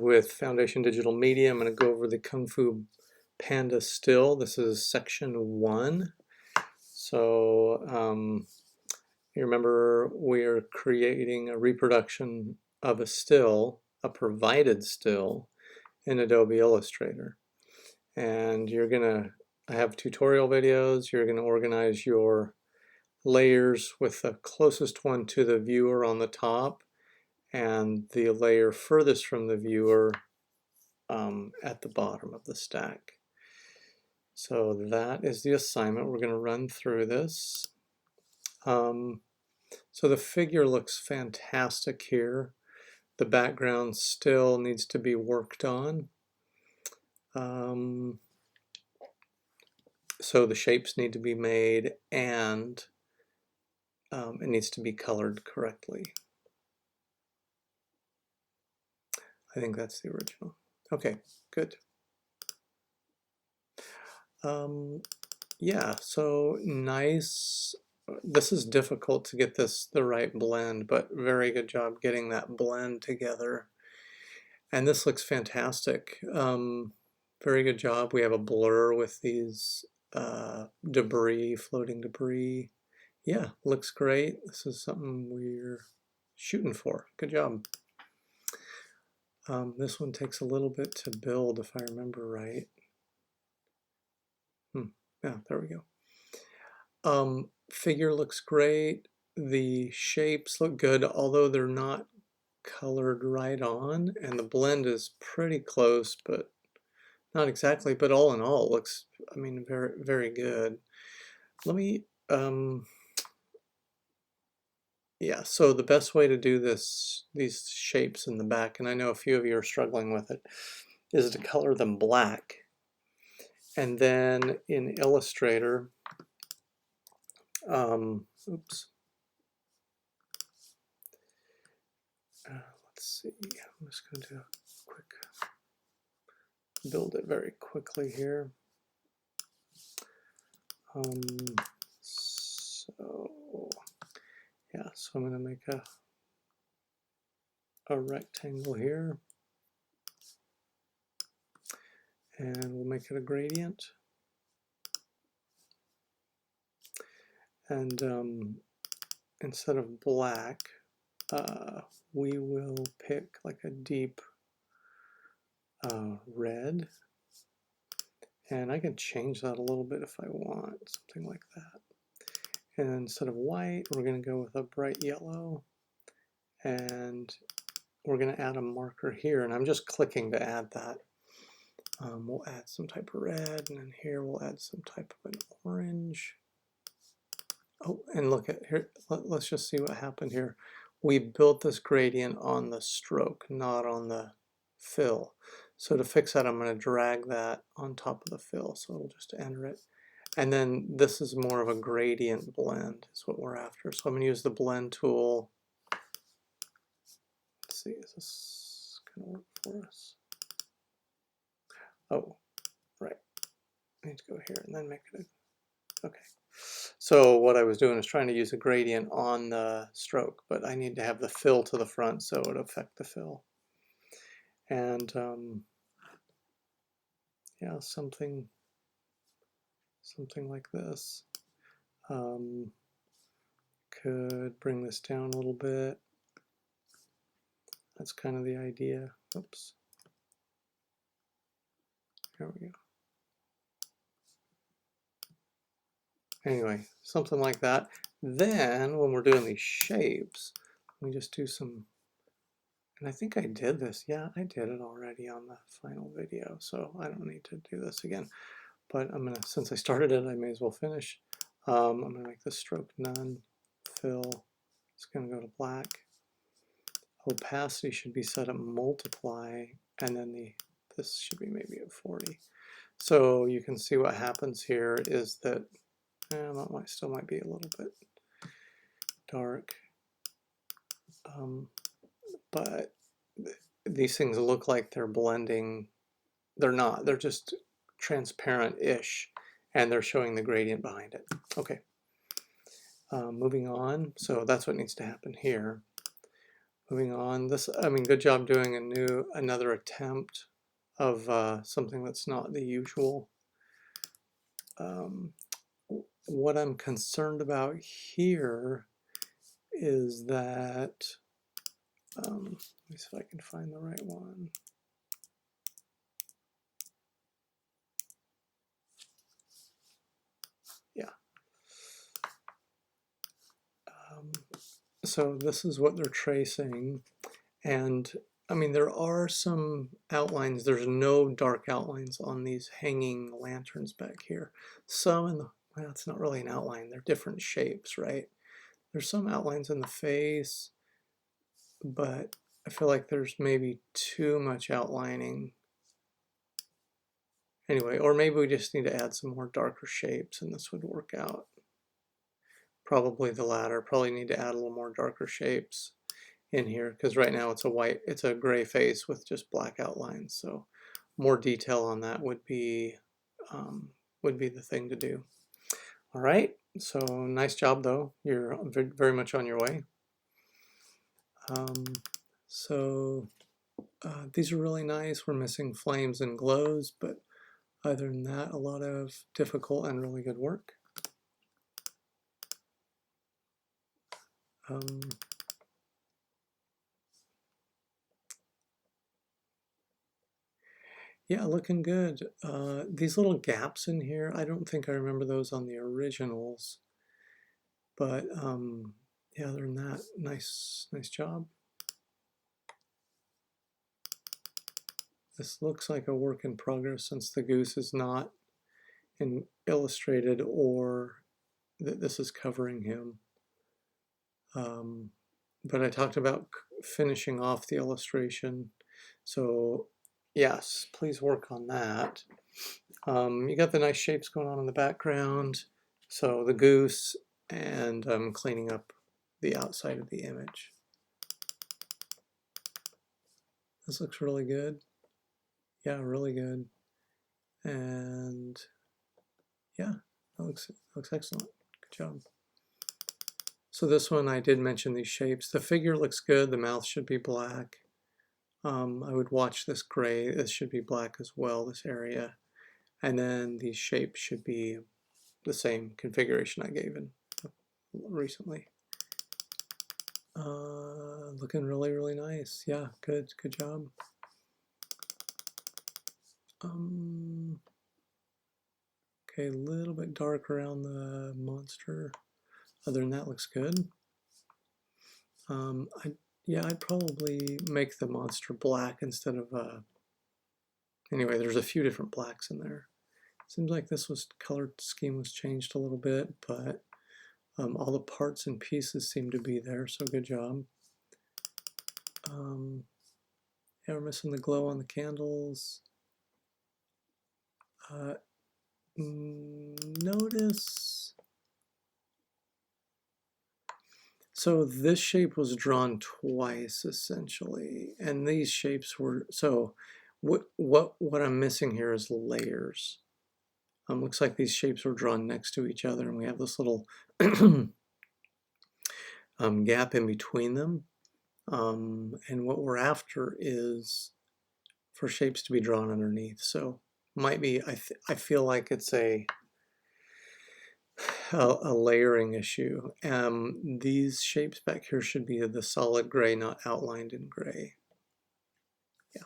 with Foundation Digital Media. I'm going to go over the Kung Fu Panda still. This is section 1. So you remember we're creating a reproduction of a still, a provided still, in Adobe Illustrator. And I have tutorial videos. You're going to organize your layers with the closest one to the viewer on the top and the layer furthest from the viewer at the bottom of the stack. So that is the assignment. We're going to run through this. So the figure looks fantastic here. The background still needs to be worked on. So the shapes need to be made, and it needs to be colored correctly. I think that's the original. Okay, good. Yeah, so nice. This is difficult to get the right blend, but very good job getting that blend together. And this looks fantastic. Very good job. We have a blur with these debris, floating debris. Yeah, looks great. This is something we're shooting for. Good job. This one takes a little bit to build, if I remember right. Yeah, there we go. Figure looks great. The shapes look good, although they're not colored right on, and the blend is pretty close, but not exactly. But all in all, it looks, I mean, very, very good. Let me, yeah, so the best way to do these shapes in the back, and I know a few of you are struggling with it, is to color them black. And then in Illustrator, oops. Let's see, I'm just going to do a quick, build it very quickly here. So yeah, so I'm going to make a rectangle here, and we'll make it a gradient. And instead of black, we will pick like a deep red, and I can change that a little bit if I want, something like that. And instead of white, we're going to go with a bright yellow, and we're going to add a marker here, and I'm just clicking to add that. We'll add some type of red, and then here we'll add some type of an orange. Oh, and look at here, let's just see what happened here. We built this gradient on the stroke, not on the fill. So to fix that, I'm going to drag that on top of the fill. So we'll just enter it. And then this is more of a gradient blend is what we're after. So I'm going to use the blend tool. Let's see, is this going to work for us? Oh, right. I need to go here and then make it a, okay. So what I was doing is trying to use a gradient on the stroke, but I need to have the fill to the front so it would affect the fill. And yeah, something like this. Could bring this down a little bit. That's kind of the idea. Oops. There we go. Anyway, something like that. Then when we're doing these shapes, we just do some, and I think I did this. Yeah, I did it already on the final video, so I don't need to do this again. But I'm gonna, since I started it, I may as well finish. I'm gonna make this stroke none, fill, it's gonna go to black. Opacity should be set at multiply, and then this should be maybe at 40. So you can see what happens here is that that still might be a little bit dark, but these things look like they're blending. They're not. They're just transparent-ish, and they're showing the gradient behind it. Okay. Moving on. So that's what needs to happen here. Moving on, this, I mean, good job doing another attempt of something that's not the usual. What I'm concerned about here is that, let me see if I can find the right one. Yeah. So this is what they're tracing, and I mean, there are some outlines. There's no dark outlines on these hanging lanterns back here. Some in the, well, it's not really an outline. They're different shapes, right? There's some outlines in the face, but I feel like there's maybe too much outlining. Anyway, or maybe we just need to add some more darker shapes and this would work out. Probably the latter. Probably need to add a little more darker shapes in here because right now it's a gray face with just black outlines. So more detail on that would be the thing to do. All right, so nice job though. You're very much on your way. These are really nice. We're missing flames and glows, but other than that, a lot of difficult and really good work. Yeah, looking good. These little gaps in here, I don't think I remember those on the originals, but yeah, other than that, nice job. This looks like a work in progress since the goose is not illustrated or that this is covering him. But I talked about finishing off the illustration, so yes, please work on that. You got the nice shapes going on in the background, so the goose, and I'm cleaning up the outside of the image. This looks really good. Yeah, really good. And yeah, that looks excellent. Good job. So this one I did mention these shapes. The figure looks good. The mouth should be black. I would watch this gray. This should be black as well, this area. And then these shapes should be the same configuration I gave in recently. Looking really nice. Yeah, good job. Okay, a little bit dark around the monster. Other than that, looks good. I'd probably make the monster black instead of anyway, there's a few different blacks in there. Seems like this color scheme was changed a little bit, but all the parts and pieces seem to be there, so good job. Yeah, we're missing the glow on the candles. Notice, so this shape was drawn twice essentially, and these shapes were, so what I'm missing here is layers. Looks like these shapes were drawn next to each other, and we have this little gap in between them. And what we're after is for shapes to be drawn underneath. So might be, I feel like it's a layering issue. These shapes back here should be the solid gray, not outlined in gray. Yeah.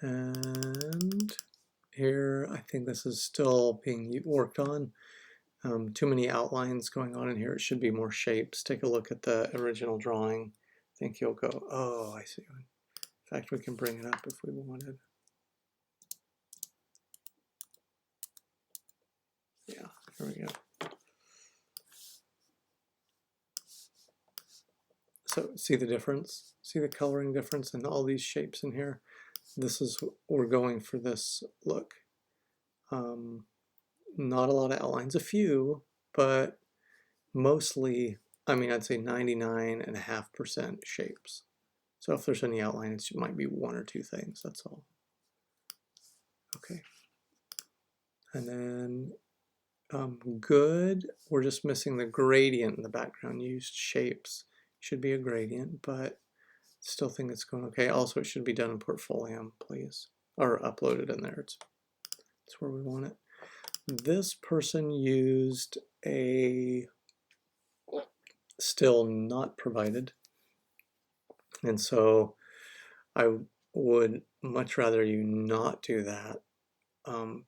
And here, I think this is still being worked on. Too many outlines going on in here. It should be more shapes. Take a look at the original drawing. I think you'll go, oh, I see. In fact, we can bring it up if we wanted. Yeah, here we go. So see the difference? See the coloring difference in all these shapes in here? This is, we're going for this look. Not a lot of outlines, a few, but mostly, I mean, I'd say 99.5% shapes. So if there's any outlines, it might be one or two things, that's all. Okay. And then good, we're just missing the gradient in the background. Used shapes should be a gradient, but still think it's going okay. Also, it should be done in Portfolio, please, or uploaded in there. It's where we want it. This person used a still not provided, and so I would much rather you not do that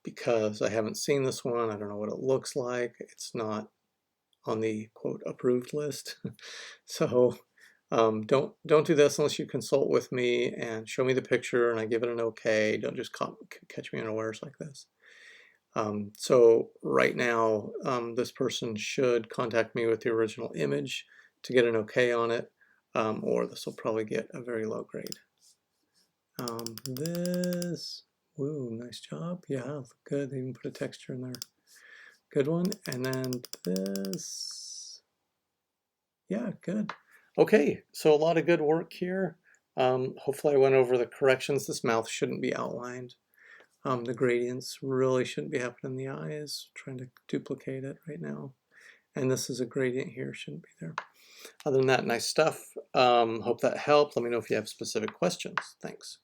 because I haven't seen this one. I don't know what it looks like. It's not on the quote approved list. So don't do this unless you consult with me and show me the picture and I give it an okay. Don't just catch me unawares like this. So right now, this person should contact me with the original image to get an okay on it, or this will probably get a very low grade. This, woo, nice job. Yeah, good. They even put a texture in there. Good one. And then this, yeah, good. Okay, so a lot of good work here. Hopefully I went over the corrections. This mouth shouldn't be outlined. The gradients really shouldn't be happening in the eyes. I'm trying to duplicate it right now. And this is a gradient here, shouldn't be there. Other than that, nice stuff. Hope that helped. Let me know if you have specific questions. Thanks.